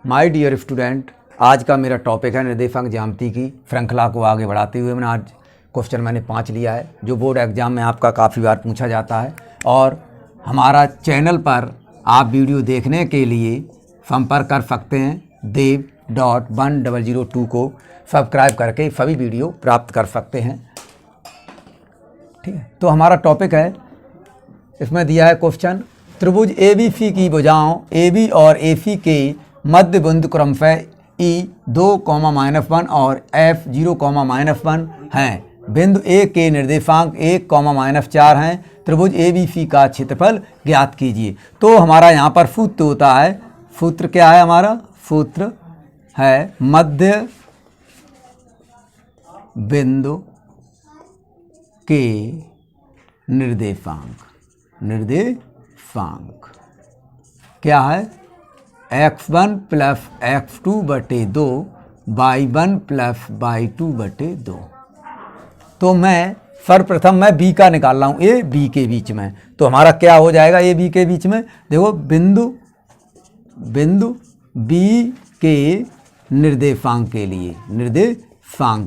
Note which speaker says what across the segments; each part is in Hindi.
Speaker 1: माय डियर स्टूडेंट, आज का मेरा टॉपिक है निर्देशांक ज्यामिति की श्रृंखला को आगे बढ़ाते हुए मैंने आज क्वेश्चन मैंने 5 लिया है जो बोर्ड एग्जाम में आपका काफ़ी बार पूछा जाता है। और हमारा चैनल पर आप वीडियो देखने के लिए संपर्क कर सकते हैं dev.1002 को सब्सक्राइब करके सभी वीडियो प्राप्त कर सकते हैं। ठीक है, तो हमारा टॉपिक है, इसमें दिया है क्वेश्चन, त्रिभुज ABC की भुजाओं AB और AC के मध्य बिंदु क्रमशः E 2,-1 और F 0,-1 हैं। बिंदु A के निर्देशांक 1,-4 हैं। त्रिभुज ABC का क्षेत्रफल ज्ञात कीजिए। तो हमारा यहाँ पर सूत्र होता है, सूत्र क्या है हमारा? सूत्र है मध्य बिंदु के निर्देशांक क्या है? x1 प्लस x2 बटे 2 y1 प्लस y2 बटे 2। तो मैं सर्वप्रथम मैं b का निकाल रहा हूँ, a b के बीच में। तो हमारा क्या हो जाएगा a b के बीच में? देखो बिंदु b के निर्देशांक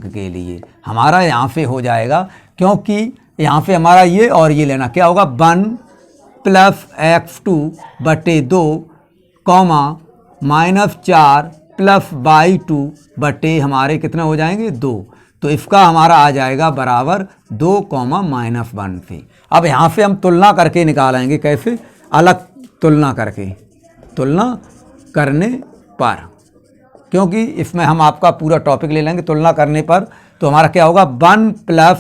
Speaker 1: के लिए हमारा यहाँ से हो जाएगा, क्योंकि यहाँ पे हमारा ये और ये लेना, क्या होगा? 1 प्लस x2 बटे 2 -4 प्लस y2 बटे हमारे कितने हो जाएंगे? 2। तो इसका हमारा आ जाएगा बराबर 2, -1 से। अब यहाँ से हम तुलना करके निकालेंगे। कैसे? अलग तुलना करने पर, क्योंकि इसमें हम आपका पूरा टॉपिक ले लेंगे तुलना करने पर। तो हमारा क्या होगा? 1 प्लस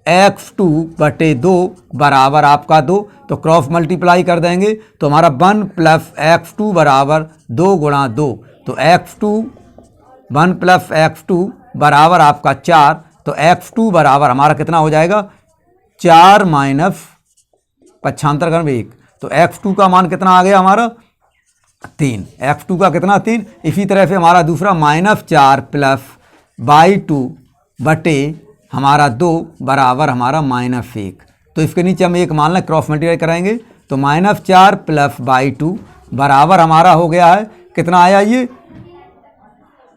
Speaker 1: x2 बटे 2 बराबर आपका 2। तो क्रॉस मल्टीप्लाई कर देंगे तो हमारा 1 प्लस x2 बराबर 2 गुणा 2। तो 1 प्लस x2 बराबर आपका 4। तो x2 बराबर हमारा कितना हो जाएगा? 4 माइनस 1। तो x2 का मान कितना आ गया हमारा? 3। x2 का कितना? 3। इसी तरह से हमारा दूसरा -4 प्लस y2 बटे हमारा 2 बराबर हमारा -1। तो इसके नीचे हम एक मान लें, क्रॉस मल्टीप्लाई कराएंगे तो -4 प्लस y2 बराबर हमारा हो गया है, कितना आया ये?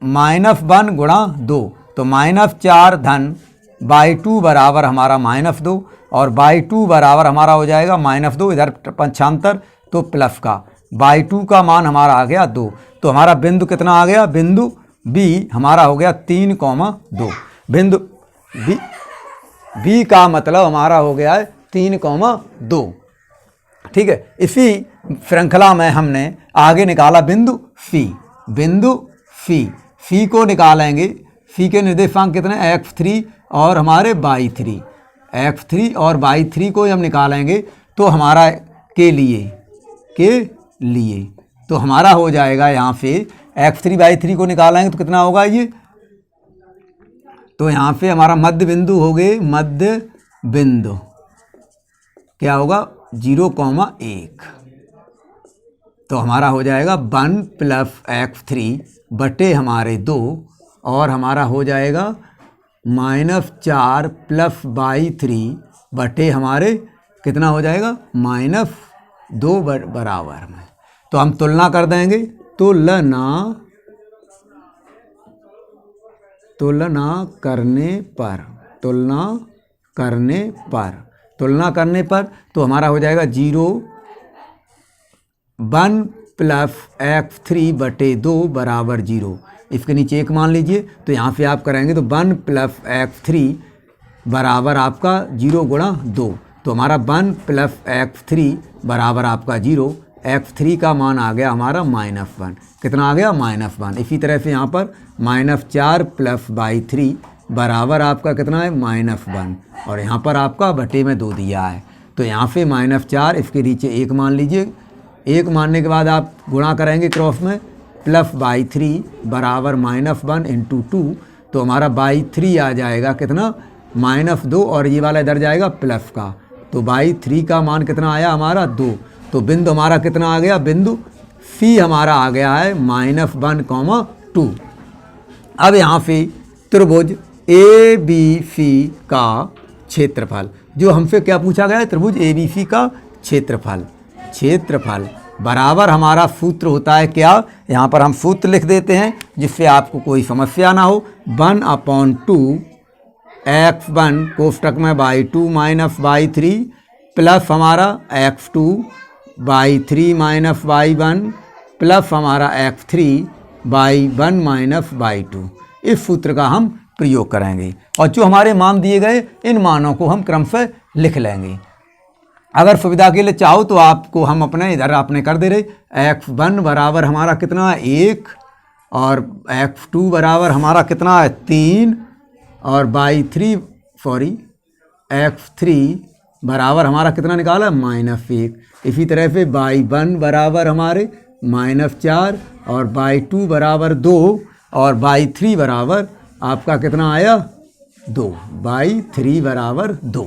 Speaker 1: -1 गुणा 2। तो -4 धन y2 बराबर हमारा -2 और y2 बराबर हमारा हो जाएगा -2, इधर पंचांतर तो प्लस का y2 का मान हमारा आ गया 2। तो हमारा बिंदु कितना आ गया? बिंदु B हमारा हो गया 3,2। बिंदु B का मतलब हमारा हो गया है 3,2। ठीक है, इसी श्रृंखला में हमने आगे निकाला बिंदु C को निकालेंगे। C के निर्देशांक कितने? x3 और हमारे y3। x3 और y3 को हम निकालेंगे तो हमारा के लिए तो हमारा हो जाएगा यहाँ पे x3 y3 को निकालेंगे तो कितना होगा ये? तो यहाँ पे हमारा मध्य बिंदु हो गए, मध्य बिंदु क्या होगा? 0,1। तो हमारा हो जाएगा 1 प्लस x3 बटे हमारे 2 और हमारा हो जाएगा -4 प्लस y3 बटे हमारे कितना हो जाएगा? -2 बराबर में। तो हम तुलना कर देंगे, तुलना करने पर तो हमारा हो जाएगा 1 प्लस x3 बटे 2 बराबर 0। इसके नीचे एक मान लीजिए, तो यहाँ पे आप करेंगे तो 1 प्लस x3 बराबर आपका 0 गुणा 2। तो हमारा 1 प्लस x3 बराबर आपका 0। x3 का मान आ गया हमारा -1। कितना आ गया? -1। इसी तरह से यहाँ पर -4 प्लस y3 बराबर आपका कितना है? -1 और यहाँ पर आपका बटे में 2 दिया है। तो यहाँ पे -4, इसके नीचे एक मान लीजिए। एक मानने के बाद आप गुणा करेंगे क्रॉस में, प्लस y3 बराबर -1 इंटू 2। तो हमारा y3 आ जाएगा कितना? -2 और ये वाला इधर जाएगा प्लस का। तो y3 का मान कितना आया हमारा? 2। तो बिंदु हमारा कितना आ गया? बिंदु C हमारा आ गया है -1,2। अब यहाँ पे त्रिभुज ABC का क्षेत्रफल, जो हमसे क्या पूछा गया है? त्रिभुज ABC का क्षेत्रफल बराबर हमारा सूत्र होता है क्या, यहाँ पर हम सूत्र लिख देते हैं जिससे आपको कोई समस्या ना हो। 1/2 x1 कोष्टक में y2 माइनस y3 प्लस हमारा x2 y3 minus y1 plus हमारा x3 y1 माइनस y2। इस सूत्र का हम प्रयोग करेंगे और जो हमारे मान दिए गए इन मानों को हम क्रम से लिख लेंगे। अगर सुविधा के लिए चाहो तो आपको हम अपने इधर आपने कर दे रहे x1 बराबर हमारा कितना है 1 और x2 बराबर हमारा कितना है 3 और x3 बराबर हमारा कितना निकाला -1। इसी तरह से y1 बराबर हमारे -4 और y2 बराबर 2 और y3 बराबर आपका कितना आया 2, y3 बराबर 2।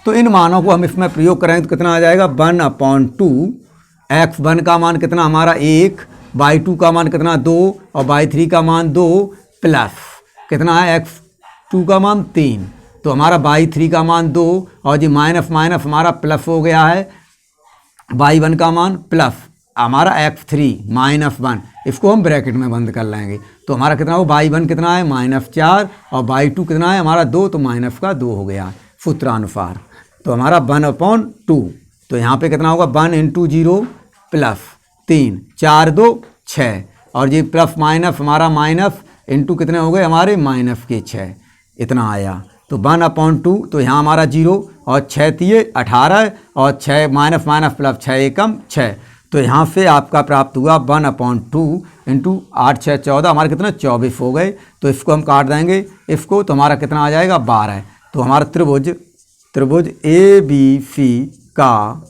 Speaker 1: तो इन मानों को हम इसमें प्रयोग करेंगे तो कितना आ जाएगा 1/2 x1 का मान कितना हमारा 1, y2 का मान कितना 2 और y3 का मान 2 प्लस कितना है x2 का मान 3। तो हमारा y3 का मान 2 और जी माइनस माइनस हमारा प्लस हो गया है y1 का मान प्लस हमारा x3 -1, इसको हम ब्रैकेट में बंद कर लेंगे। तो हमारा कितना हो y1 कितना है -4 और y2 कितना है हमारा 2, तो माइनस का 2 हो गया सूत्रानुसार। तो हमारा 1/2 तो यहाँ पे कितना होगा 1 × 0 प्लस 3 4 2 6 और ये प्लस माइनस हमारा माइनस इंटू कितने हो गए हमारे -6 इतना आया। तो 1/2 तो यहाँ हमारा 0 और 6 3 18 और 6 माइनस माइनस प्लस 6 एकम 6। तो यहाँ से आपका प्राप्त हुआ 1/2 इंटू 8 6 14 हमारे कितना 24 हो गए। तो इसको हम काट देंगे इसको, तो हमारा कितना आ जाएगा 12। तो हमारा त्रिभुज ABC का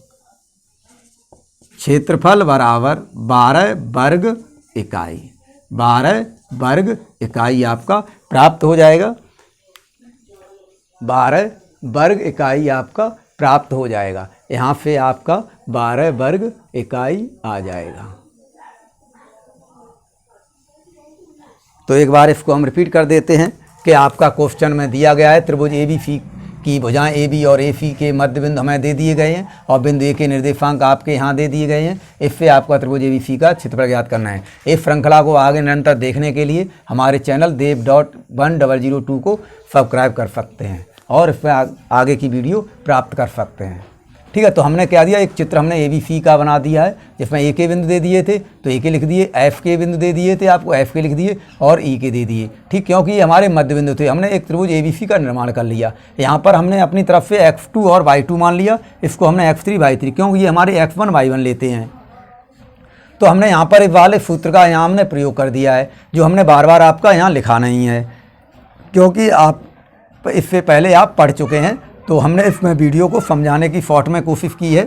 Speaker 1: क्षेत्रफल बराबर 12 वर्ग इकाई, 12 वर्ग इकाई आपका प्राप्त हो जाएगा, 12 वर्ग इकाई आपका प्राप्त हो जाएगा। यहाँ से आपका 12 वर्ग इकाई आ जाएगा। तो एक बार इसको हम रिपीट कर देते हैं कि आपका क्वेश्चन में दिया गया है त्रिभुज ABC की भुजाएं AB और AC के मध्य बिंदु हमें दे दिए गए हैं और बिंदु A के निर्देशांक आपके यहाँ दे दिए गए हैं। इससे आपका त्रिभुज ABC का क्षेत्रफल ज्ञात करना है। इस श्रृंखला को आगे निरंतर देखने के लिए हमारे चैनल dev.1002 को सब्सक्राइब कर सकते हैं और इसमें आगे की वीडियो प्राप्त कर सकते हैं। ठीक है, तो हमने क्या दिया, एक चित्र हमने ABC का बना दिया है जिसमें A के बिंदु दे दिए थे तो A के लिख दिए, F के बिंदु दे दिए थे आपको F के लिख दिए और E के दे दिए। ठीक, क्योंकि ये हमारे मध्य बिंदु थे। हमने एक त्रिभुज ABC का निर्माण कर लिया। यहाँ पर हमने अपनी तरफ से x2 और y2 मान लिया, इसको हमने x3 y3, क्योंकि ये हमारे x1 y1 लेते हैं। तो हमने यहाँ पर इस वाले सूत्र का यहाँ हमने प्रयोग कर दिया है, जो हमने बार बार आपका यहाँ लिखा नहीं है क्योंकि आप इससे पहले आप पढ़ चुके हैं। तो हमने इसमें वीडियो को समझाने की शॉर्ट में कोशिश की है।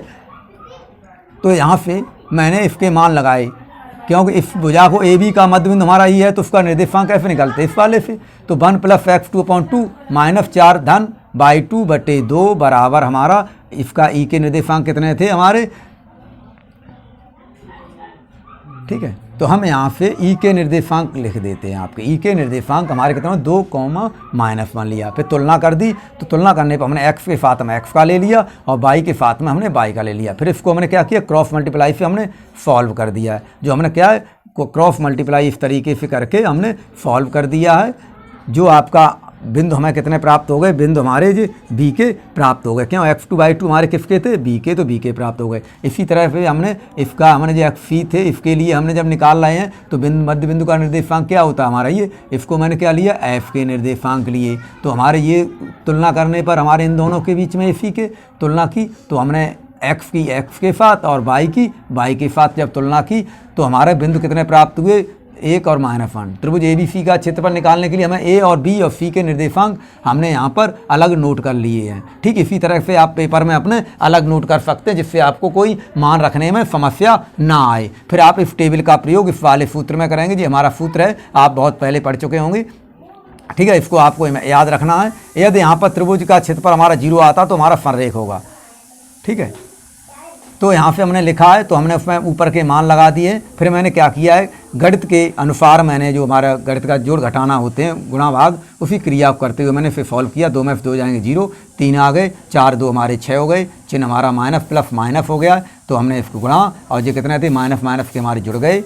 Speaker 1: तो यहाँ से मैंने इसके मान लगाए क्योंकि इस भुजा को AB का मध्य बिंदु हमारा E है, तो उसका निर्देशांक कैसे निकलते इस वाले से। तो 1 + x2/2 -4 धन y2/2 बराबर हमारा इसका E के निर्देशांक कितने थे हमारे। ठीक है, तो हम यहाँ से E के निर्देशांक लिख देते हैं। आपके E के निर्देशांक हमारे कितने 2, -1 लिया, फिर तुलना कर दी। तो तुलना करने पर हमने x के साथ में x का ले लिया और y के साथ में हमने y का ले लिया। फिर इसको हमने क्या किया, क्रॉस मल्टीप्लाई से हमने सॉल्व कर दिया है। जो हमने क्या है क्रॉस मल्टीप्लाई इस तरीके से करके हमने सॉल्व कर दिया है। जो आपका बिंदु हमें कितने प्राप्त हो गए, बिंदु हमारे जो B के प्राप्त हो गए। क्यों, x2 y2 हमारे किसके थे, B के, तो B के प्राप्त हो गए। इसी तरह से हमने जो x3 थे इसके लिए हमने जब निकाल रहे हैं तो मध्य बिंदु का निर्देशांक क्या होता है हमारा ये, इसको मैंने क्या लिया F के निर्देशांक लिए। तो हमारे ये तुलना करने पर हमारे इन दोनों के बीच में इसी के तुलना की, तो हमने x की x के साथ और y की y के साथ जब तुलना की तो हमारे बिंदु कितने प्राप्त हुए, 1 और -1। त्रिभुज ABC का क्षेत्रफल निकालने के लिए हमें A और B और C के निर्देशांक हमने यहाँ पर अलग नोट कर लिए हैं। ठीक, इसी तरह से आप पेपर में अपने अलग नोट कर सकते हैं जिससे आपको कोई मान रखने में समस्या ना आए। फिर आप इस टेबल का प्रयोग इस वाले सूत्र में करेंगे। जी हमारा सूत्र है, आप बहुत पहले पढ़ चुके होंगे। ठीक है, इसको आपको याद रखना है। यदि यहाँ पर त्रिभुज का क्षेत्रफल हमारा 0 आता तो हमारा संरेख होगा। ठीक है, तो यहाँ पे हमने लिखा है, तो हमने उसमें ऊपर के मान लगा दिए। फिर मैंने क्या किया है, गणित के अनुसार मैंने जो हमारा गणित का जोड़ घटाना होते हैं गुणा भाग, उसी क्रिया को करते हुए मैंने फिर सॉल्व किया। 2 में 2 जाएंगे 0, 3 आ गए, 4 2 हमारे 6 हो गए, चिन्ह हमारा माइनस प्लस माइनस हो गया। तो हमने इसको गुणा, और ये कितने थे, माइनस माइनस के हमारे जुड़ गए,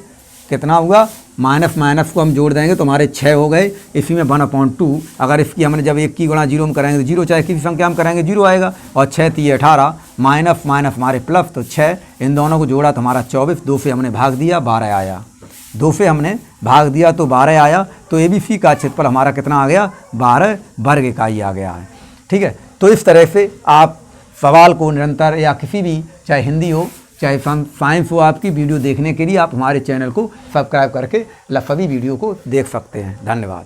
Speaker 1: कितना हुआ, माइनस माइनस को हम जोड़ देंगे तो हमारे 6 हो गए। इसी में 1/2, अगर इसकी हमने जब 1 की गुणा 0 में करेंगे तो 0, चाहे किसी संख्या में करेंगे 0 आएगा। और 6 3 18, माइनस माइनस हमारे प्लस, तो 6, इन दोनों को जोड़ा तो हमारा 24, 2 से हमने भाग दिया, 12 आया। 2 से हमने भाग दिया तो 12 आया। तो ABC का क्षेत्रफल हमारा कितना आ गया, 12 वर्ग इकाई आ गया है। ठीक है, तो इस तरह से आप सवाल को निरंतर, या किसी भी, चाहे हिंदी हो चाहे साइंस हो, आपकी वीडियो देखने के लिए आप हमारे चैनल को सब्सक्राइब करके सभी वीडियो को देख सकते हैं। धन्यवाद।